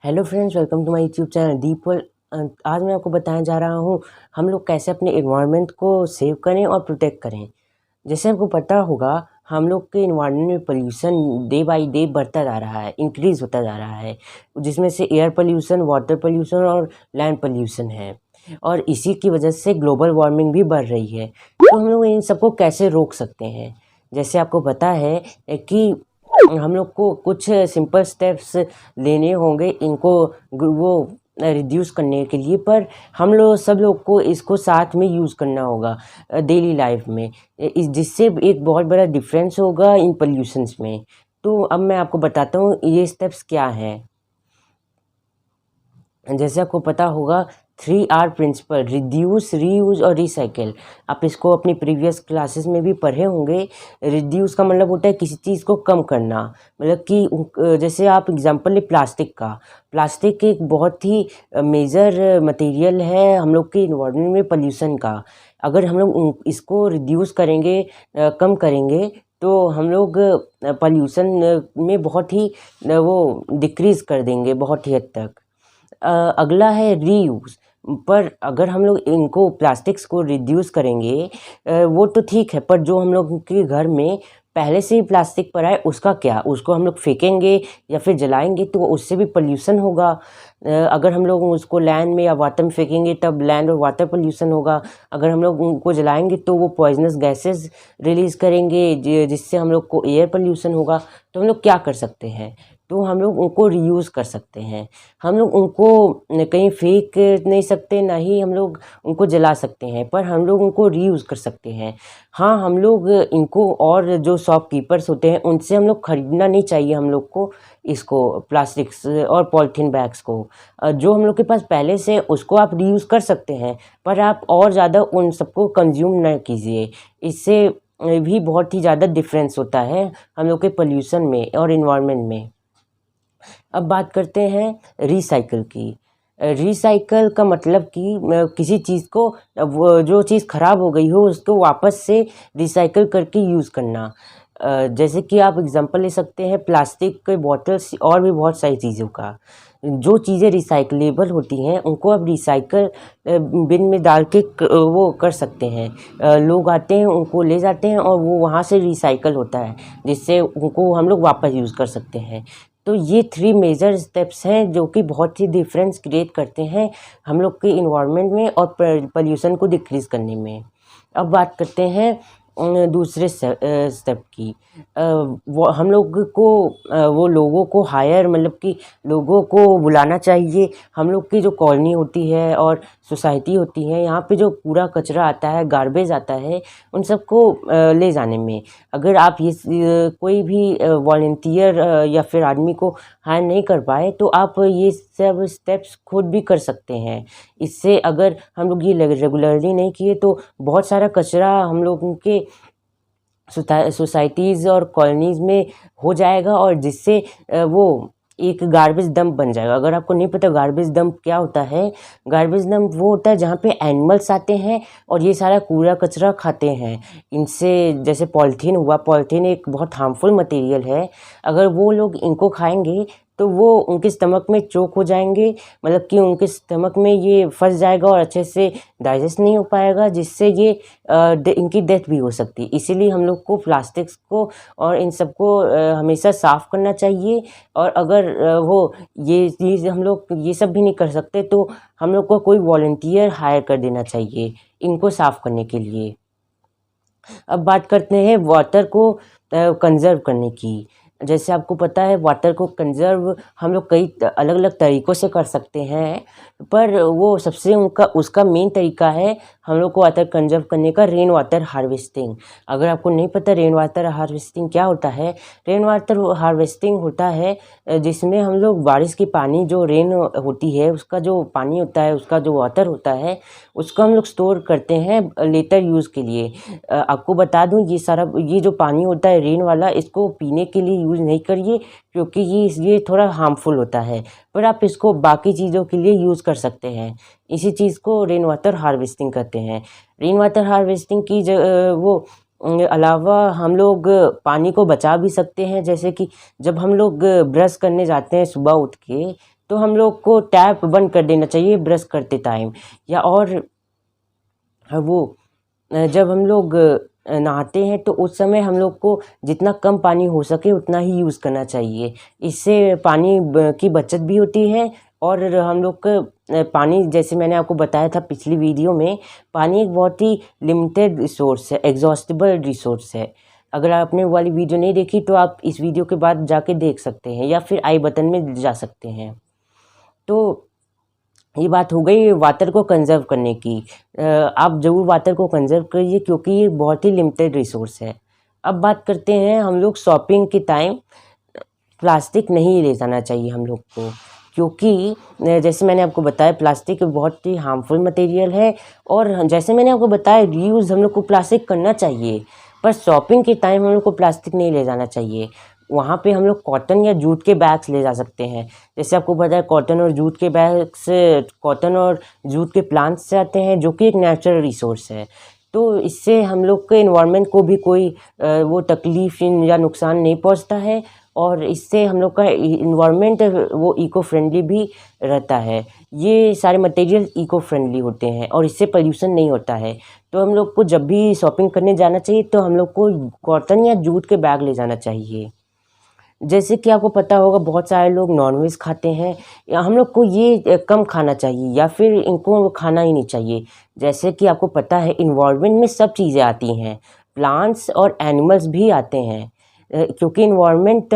Hello friends, welcome to my YouTube channel Deep world. आज मैं आपको बताने जा रहा हूँ हम लोग कैसे अपने एनवायरनमेंट को सेव करें और प्रोटेक्ट करें। जैसे आपको पता होगा, हम लोग के एनवायरनमेंट में पोल्यूशन डे बाय डे बढ़ता जा रहा है, इंक्रीज़ होता जा रहा है, जिसमें से एयर पोल्यूशन, वाटर पोल्यूशन और लैंड पोल्यूशन है। और इसी की वजह से ग्लोबल वार्मिंग भी बढ़ रही है। तो हम लोग इन सबको कैसे रोक सकते हैं? जैसे आपको पता है कि हम लोग को कुछ सिंपल स्टेप्स लेने होंगे इनको वो रिड्यूस करने के लिए, पर हम लोग सब लोग को इसको साथ में यूज़ करना होगा डेली लाइफ में, जिससे एक बहुत बड़ा डिफरेंस होगा इन पोल्यूशंस में। तो अब मैं आपको बताता हूँ ये स्टेप्स क्या हैं। जैसे आपको पता होगा 3R प्रिंसिपल, रिड्यूस, रीयूज और रिसाइकिल। आप इसको अपनी प्रीवियस क्लासेस में भी पढ़े होंगे। रिड्यूस का मतलब होता है किसी चीज़ को कम करना, मतलब कि जैसे आप एग्जांपल ले प्लास्टिक का। प्लास्टिक एक बहुत ही मेजर मटेरियल है हम लोग के इन्वायरमेंट में पोल्यूशन का। अगर हम लोग इसको रिड्यूस करेंगे, कम करेंगे, तो हम लोग पोल्यूशन में बहुत ही वो डिक्रीज़ कर देंगे बहुत ही हद तक। अगला है रीयूज़। पर अगर हम लोग इनको प्लास्टिक्स को रिड्यूस करेंगे, वो तो ठीक है, पर जो हम लोग के घर में पहले से ही प्लास्टिक पड़ा है उसका क्या? उसको हम लोग फेंकेंगे या फिर जलाएंगे तो उससे भी पोल्यूशन होगा। अगर हम लोग उसको लैंड में या वाटर में फेंकेंगे तब लैंड और वाटर पोल्यूशन होगा। अगर हम लोग उनको जलाएंगे तो वो पॉइजनस गैसेस रिलीज़ करेंगे, जिससे हम लोग को एयर पोल्यूशन होगा। तो हम लोग क्या कर सकते हैं? तो हम लोग उनको रीयूज़ कर सकते हैं। हम लोग उनको कहीं फेंक नहीं सकते, ना ही हम लोग उनको जला सकते हैं, पर हम लोग उनको रीयूज़ कर सकते हैं। हाँ, हम लोग इनको, और जो शॉपकीपर्स होते हैं उनसे हम लोग ख़रीदना नहीं चाहिए हम लोग को इसको, प्लास्टिक्स और पॉलीथीन बैग्स को। जो हम लोग के पास पहले से उसको आप रीयूज़ कर सकते हैं, पर आप और ज़्यादा उन सबको कंज्यूम न कीजिए। इससे भी बहुत ही ज़्यादा डिफरेंस होता है हम लोग के पोल्यूशन में और इन्वायरमेंट में। अब बात करते हैं रिसाइकिल की। रिसाइकिल का मतलब कि किसी चीज़ को, वो जो चीज़ ख़राब हो गई हो उसको वापस से रिसाइकिल करके यूज़ करना। जैसे कि आप एग्जांपल ले सकते हैं प्लास्टिक के बॉटल्स और भी बहुत सारी चीज़ों का। जो चीज़ें रिसाइक्लेबल होती हैं उनको आप रिसाइकल बिन में डाल के वो कर सकते हैं। लोग आते हैं, उनको ले जाते हैं और वो वहाँ से रिसाइकल होता है, जिससे उनको हम लोग वापस यूज़ कर सकते हैं। तो ये 3 मेजर स्टेप्स हैं जो कि बहुत ही डिफरेंस क्रिएट करते हैं हम लोग के इन्वायरमेंट में और पोल्यूशन को डिक्रीज़ करने में। अब बात करते हैं दूसरे स्टेप की। वो हम लोग को वो लोगों को हायर, मतलब कि लोगों को बुलाना चाहिए। हम लोग की जो कॉलोनी होती है और सोसाइटी होती है, यहाँ पे जो कूड़ा कचरा आता है, गार्बेज आता है, उन सबको ले जाने में अगर आप ये कोई भी वॉलंटियर या फिर आदमी को हायर नहीं कर पाए तो आप ये सब स्टेप्स खुद भी कर सकते हैं। इससे अगर हम लोग ये रेगुलरली नहीं किए तो बहुत सारा कचरा हम लोगों के सोसाइटीज़ और कॉलोनीज़ में हो जाएगा, और जिससे वो एक गार्बेज डंप बन जाएगा। अगर आपको नहीं पता गार्बेज डंप क्या होता है, गार्बेज डंप वो होता है जहाँ पे एनिमल्स आते हैं और ये सारा कूड़ा कचरा खाते हैं। इनसे, जैसे पॉलीथीन हुआ, पॉलीथीन एक बहुत हार्मफुल मटेरियल है। अगर वो लोग इनको खाएंगे तो वो उनके स्टमक में चोक हो जाएंगे, मतलब कि उनके स्टमक में ये फंस जाएगा और अच्छे से डाइजेस्ट नहीं हो पाएगा, जिससे ये इनकी डेथ भी हो सकती है। इसीलिए हम लोग को प्लास्टिक्स को और इन सबको हमेशा साफ़ करना चाहिए। और अगर वो ये चीज़ हम लोग ये सब भी नहीं कर सकते तो हम लोग को कोई वॉलंटियर हायर कर देना चाहिए इनको साफ़ करने के लिए। अब बात करते हैं वाटर को कंज़र्व करने की। जैसे आपको पता है वाटर को कंज़र्व हम लोग कई अलग अलग तरीक़ों से कर सकते हैं, पर वो सबसे उसका मेन तरीका है हम लोग को वाटर कंज़र्व करने का, रेन वाटर हार्वेस्टिंग। अगर आपको नहीं पता रेन वाटर हार्वेस्टिंग क्या होता है, रेन वाटर हार्वेस्टिंग होता है जिसमें हम लोग बारिश की पानी, जो रेन होती है उसका जो पानी होता है, उसका जो वाटर होता है, उसको हम लोग स्टोर करते हैं लेटर यूज़ के लिए। आपको बता दूं ये जो पानी होता है रेन वाला, इसको पीने के लिए यूज़ नहीं करिए, क्योंकि ये थोड़ा हार्मफुल होता है, पर आप इसको बाकी चीज़ों के लिए यूज़ कर सकते हैं। इसी चीज़ को रेन वाटर हार्वेस्टिंग कहते हैं। रेन वाटर हार्वेस्टिंग की अलावा हम लोग पानी को बचा भी सकते हैं। जैसे कि जब हम लोग ब्रश करने जाते हैं सुबह उठ के, तो हम लोग को टैप बंद कर देना चाहिए ब्रश करते टाइम। या और वो जब हम लोग नहाते हैं तो उस समय हम लोग को जितना कम पानी हो सके उतना ही यूज़ करना चाहिए। इससे पानी की बचत भी होती है और हम लोग का पानी, जैसे मैंने आपको बताया था पिछली वीडियो में, पानी एक बहुत ही लिमिटेड रिसोर्स है, एग्जॉस्टिबल रिसोर्स है। अगर आपने वो वाली वीडियो नहीं देखी तो आप इस वीडियो के बाद जाके देख सकते हैं या फिर आई बटन में जा सकते हैं। तो ये बात हो गई वाटर को कंजर्व करने की। आप ज़रूर वाटर को कंजर्व करिए क्योंकि ये बहुत ही लिमिटेड रिसोर्स है। अब बात करते हैं हम लोग शॉपिंग के टाइम प्लास्टिक नहीं ले जाना चाहिए हम लोग को, क्योंकि जैसे मैंने आपको बताया प्लास्टिक बहुत ही हार्मफुल मटेरियल है। और जैसे मैंने आपको बताया रीयूज़ हम लोग को प्लास्टिक करना चाहिए, पर शॉपिंग के टाइम हम लोग को प्लास्टिक नहीं ले जाना चाहिए। वहाँ पे हम लोग कॉटन या जूट के बैग्स ले जा सकते हैं। जैसे आपको पता है कॉटन और जूट के बैग्स, कॉटन और जूट के प्लांट्स से आते हैं जो कि एक नेचुरल रिसोर्स है। तो इससे हम लोग के इन्वायरमेंट को भी कोई वो तकलीफ या नुकसान नहीं पहुंचता है और इससे हम लोग का इन्वायरमेंट वो इको फ्रेंडली भी रहता है। ये सारे मटेरियल इको फ्रेंडली होते हैं और इससे पोल्यूशन नहीं होता है। तो हम लोग को जब भी शॉपिंग करने जाना चाहिए तो हम लोग को कॉटन या जूट के बैग ले जाना चाहिए। जैसे कि आपको पता होगा बहुत सारे लोग नॉनवेज खाते हैं, या हम लोग को ये कम खाना चाहिए या फिर इनको खाना ही नहीं चाहिए। जैसे कि आपको पता है इन्वायरमेंट में सब चीज़ें आती हैं, प्लांट्स और एनिमल्स भी आते हैं। क्योंकि इन्वायरमेंट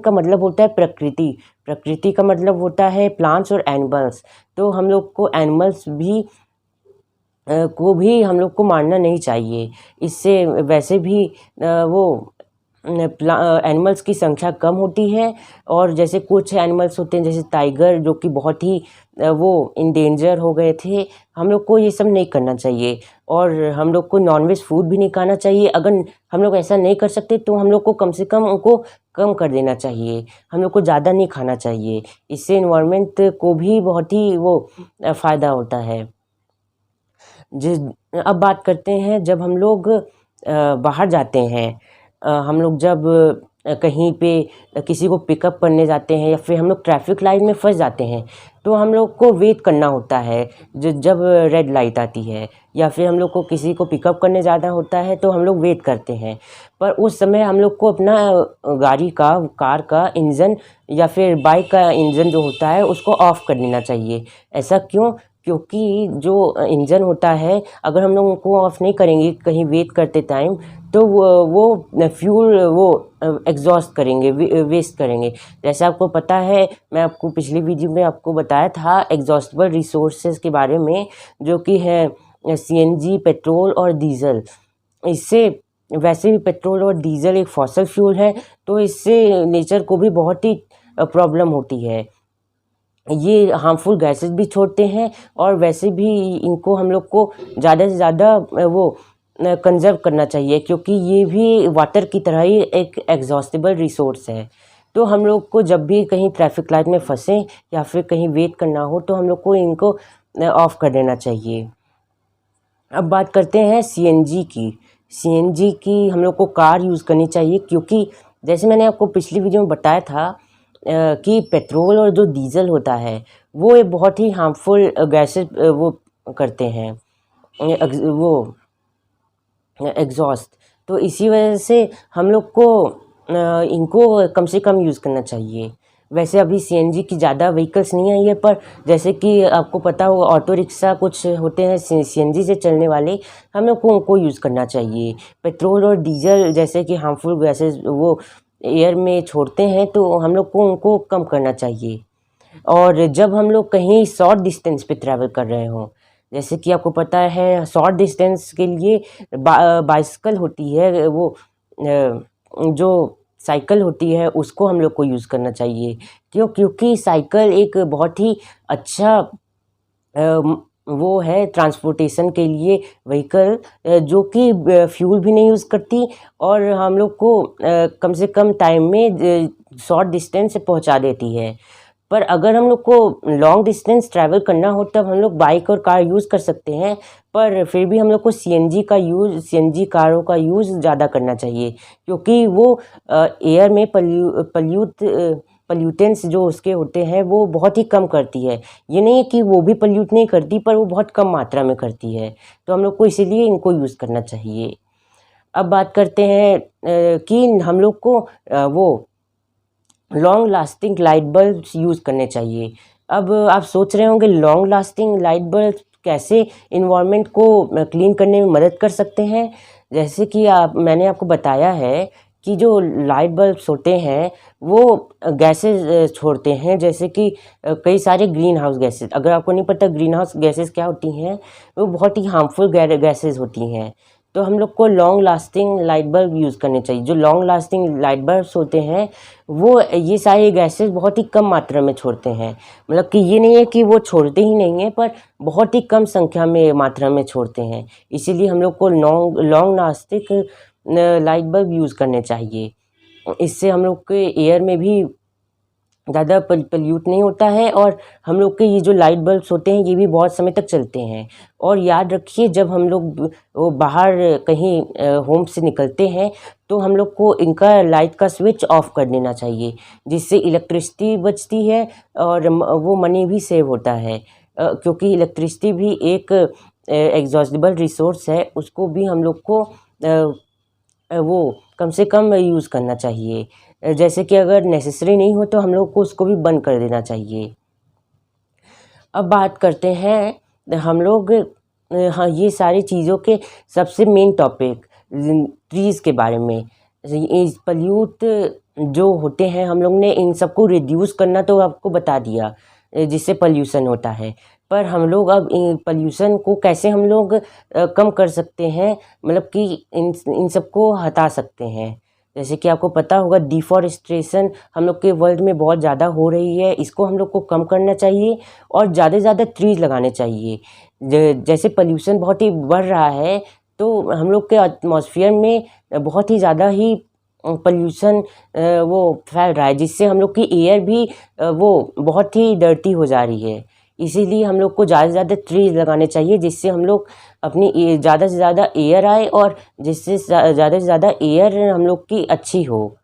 का मतलब होता है प्रकृति, प्रकृति का मतलब होता है प्लांट्स और एनिमल्स। तो हम लोग को एनिमल्स भी हम लोग को मारना नहीं चाहिए। इससे वैसे भी वो एनिमल्स की संख्या कम होती है। और जैसे कुछ एनिमल्स होते हैं जैसे टाइगर जो कि बहुत ही वो इंडेंजर हो गए थे, हम लोग को ये सब नहीं करना चाहिए। और हम लोग को नॉनवेज फूड भी नहीं खाना चाहिए। अगर हम लोग ऐसा नहीं कर सकते तो हम लोग को कम से कम उनको कम कर देना चाहिए, हम लोग को ज़्यादा नहीं खाना चाहिए। इससे इन्वायरमेंट को भी बहुत ही वो फ़ायदा होता है। अब बात करते हैं जब हम लोग बाहर जाते हैं, हम लोग जब कहीं पे किसी को पिकअप करने जाते हैं या फिर हम लोग ट्रैफिक लाइट में फंस जाते हैं तो हम लोग को वेट करना होता है जब रेड लाइट आती है, या फिर हम लोग को किसी को पिकअप करने जाना होता है तो हम लोग वेट करते हैं। पर उस समय हम लोग को अपना कार का इंजन या फिर बाइक का इंजन जो होता है उसको ऑफ कर देना चाहिए। ऐसा क्यों? क्योंकि जो इंजन होता है अगर हम लोग उनको ऑफ नहीं करेंगे कहीं वेट करते टाइम तो वो फ्यूल वो एग्जॉस्ट करेंगे, वेस्ट करेंगे। जैसे आपको पता है मैं आपको पिछली वीडियो में आपको बताया था एग्जॉस्टेबल रिसोर्सेज के बारे में, जो कि है सीएनजी, पेट्रोल और डीजल। इससे वैसे भी पेट्रोल और डीजल एक फॉसल फ्यूल है तो इससे नेचर को भी बहुत ही प्रॉब्लम होती है। ये हार्मफुल गैसेस भी छोड़ते हैं और वैसे भी इनको हम लोग को ज़्यादा से ज़्यादा वो कंजर्व करना चाहिए, क्योंकि ये भी वाटर की तरह ही एक एग्जॉस्टेबल रिसोर्स है। तो हम लोग को जब भी कहीं ट्रैफिक लाइट में फंसें या फिर कहीं वेट करना हो तो हम लोग को इनको ऑफ कर देना चाहिए। अब बात करते हैं सीएनजी की। सीएनजी की हम लोग को कार यूज़ करनी चाहिए, क्योंकि जैसे मैंने आपको पिछली वीडियो में बताया था कि पेट्रोल और जो डीजल होता है वो एक बहुत ही हार्मफुल गैसेस वो करते हैं, वो एग्जॉस्ट। तो इसी वजह से हम लोग को इनको कम से कम यूज़ करना चाहिए। वैसे अभी सीएनजी की ज़्यादा व्हीकल्स नहीं आई है, पर जैसे कि आपको पता हो ऑटो रिक्शा कुछ होते हैं सीएनजी से चलने वाले, हम लोग को उनको यूज़ करना चाहिए। पेट्रोल और डीजल जैसे कि हार्मफुल गैसेस वो एयर में छोड़ते हैं तो हम लोग को उनको कम करना चाहिए। और जब हम लोग कहीं शॉर्ट डिस्टेंस पे ट्रैवल कर रहे हों, जैसे कि आपको पता है शॉर्ट डिस्टेंस के लिए बाइसिकल होती है, वो जो साइकिल होती है उसको हम लोग को यूज़ करना चाहिए। क्योंकि साइकिल एक बहुत ही अच्छा वो है ट्रांसपोर्टेशन के लिए व्हीकल, जो कि फ्यूल भी नहीं यूज़ करती और हम लोग को कम से कम टाइम में शॉर्ट डिस्टेंस से पहुंचा देती है। पर अगर हम लोग को लॉन्ग डिस्टेंस ट्रैवल करना हो तब हम लोग बाइक और कार यूज़ कर सकते हैं, पर फिर भी हम लोग को सीएनजी कारों का यूज़ ज़्यादा करना चाहिए, क्योंकि वो एयर में पल्यूटेंट्स जो उसके होते हैं वो बहुत ही कम करती है। ये नहीं है कि वो भी पल्यूट नहीं करती, पर वो बहुत कम मात्रा में करती है, तो हम लोग को इसीलिए इनको यूज़ करना चाहिए। अब बात करते हैं कि हम लोग को वो long lasting light bulbs use करने चाहिए। अब आप सोच रहे होंगे लॉन्ग लास्टिंग लाइट बल्ब कैसे इन्वायरमेंट को क्लीन करने में मदद कर सकते हैं। जैसे कि मैंने आपको बताया है कि जो लाइट बल्ब्स होते हैं वो गैसेस छोड़ते हैं, जैसे कि कई सारे ग्रीन हाउस गैसेस। अगर आपको नहीं पता ग्रीन हाउस गैसेस क्या होती हैं, वो बहुत ही हार्मफुल गैसेस होती हैं। तो हम लोग को long lasting light bulb use करने चाहिए। जो लॉन्ग लास्टिंग लाइट बल्ब्स होते हैं वो ये सारे गैसेस बहुत ही कम मात्रा में छोड़ते हैं। मतलब कि ये नहीं है कि वो छोड़ते ही नहीं हैं, पर बहुत ही कम संख्या में मात्रा में छोड़ते हैं। इसीलिए हम लोग को long lasting light bulb use करने चाहिए। इससे हम लोग के एयर में भी ज़्यादा पल्यूट नहीं होता है, और हम लोग के ये जो लाइट बल्ब्स होते हैं ये भी बहुत समय तक चलते हैं। और याद रखिए, जब हम लोग वो बाहर कहीं होम से निकलते हैं तो हम लोग को इनका लाइट का स्विच ऑफ कर देना चाहिए, जिससे इलेक्ट्रिसिटी बचती है और वो मनी भी सेव होता है। क्योंकि इलेक्ट्रिसिटी भी एक एग्जॉस्टेबल रिसोर्स है, उसको भी हम लोग को वो कम से कम यूज़ करना चाहिए। जैसे कि अगर नेसेसरी नहीं हो तो हम लोग को उसको भी बंद कर देना चाहिए। अब बात करते हैं हम लोग हाँ, ये सारी चीज़ों के सबसे मेन टॉपिक ट्रीज़ के बारे में। इस पल्यूट जो होते हैं, हम लोग ने इन सबको रिड्यूस करना तो आपको बता दिया, जिससे पल्यूशन होता है। पर हम लोग अब पल्यूशन को कैसे हम लोग कम कर सकते हैं, मतलब कि इन सबको हटा सकते हैं। जैसे कि आपको पता होगा डिफॉरेस्टेशन हम लोग के वर्ल्ड में बहुत ज़्यादा हो रही है, इसको हम लोग को कम करना चाहिए और ज़्यादा से ज़्यादा ट्रीज़ लगाने चाहिए। जैसे पल्यूशन बहुत ही बढ़ रहा है, तो हम लोग के एटमॉस्फेयर में बहुत ही ज़्यादा ही पल्यूशन वो फैल रहा है, जिससे हम लोग की एयर भी वो बहुत ही डर्टी हो जा रही है। इसीलिए हम लोग को ज़्यादा से ज़्यादा ट्रीज़ लगाने चाहिए, जिससे हम लोग अपनी ज़्यादा से ज़्यादा एयर आए और जिससे ज़्यादा से ज़्यादा एयर हम लोग की अच्छी हो।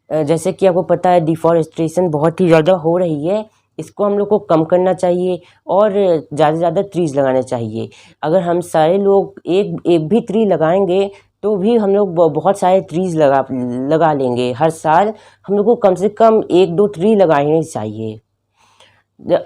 जैसे कि आपको पता है डिफॉरेस्टेशन बहुत ही ज़्यादा हो रही है, इसको हम लोग को कम करना चाहिए और ज़्यादा से ज़्यादा ट्रीज़ लगाने चाहिए। अगर हम सारे लोग एक भी ट्री लगाएंगे तो भी हम लोग बहुत सारे ट्रीज़ लगा लेंगे। हर साल हम लोग को कम से कम 1-2 ट्री लगाने चाहिए।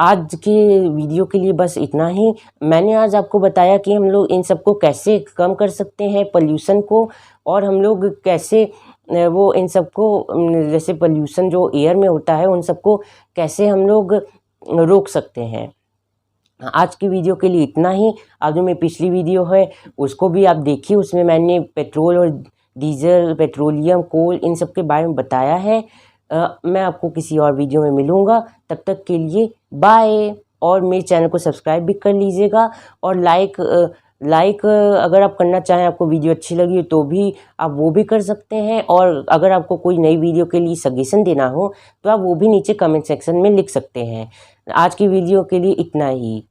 आज के वीडियो के लिए बस इतना ही। मैंने आज आपको बताया कि हम लोग इन सबको कैसे कम कर सकते हैं पल्यूशन को, और हम लोग कैसे वो इन सबको जैसे पल्यूशन जो एयर में होता है उन सबको कैसे हम लोग रोक सकते हैं। आज की वीडियो के लिए इतना ही। अब जो मेरी पिछली वीडियो है उसको भी आप देखिए, उसमें मैंने पेट्रोल और डीजल, पेट्रोलियम, कोल इन सब के बारे में बताया है। मैं आपको किसी और वीडियो में मिलूँगा, तब तक के लिए बाय। और मेरे चैनल को सब्सक्राइब भी कर लीजिएगा, और लाइक अगर आप करना चाहें, आपको वीडियो अच्छी लगी तो भी आप वो भी कर सकते हैं। और अगर आपको कोई नई वीडियो के लिए सजेशन देना हो तो आप वो भी नीचे कमेंट सेक्शन में लिख सकते हैं। आज की वीडियो के लिए इतना ही।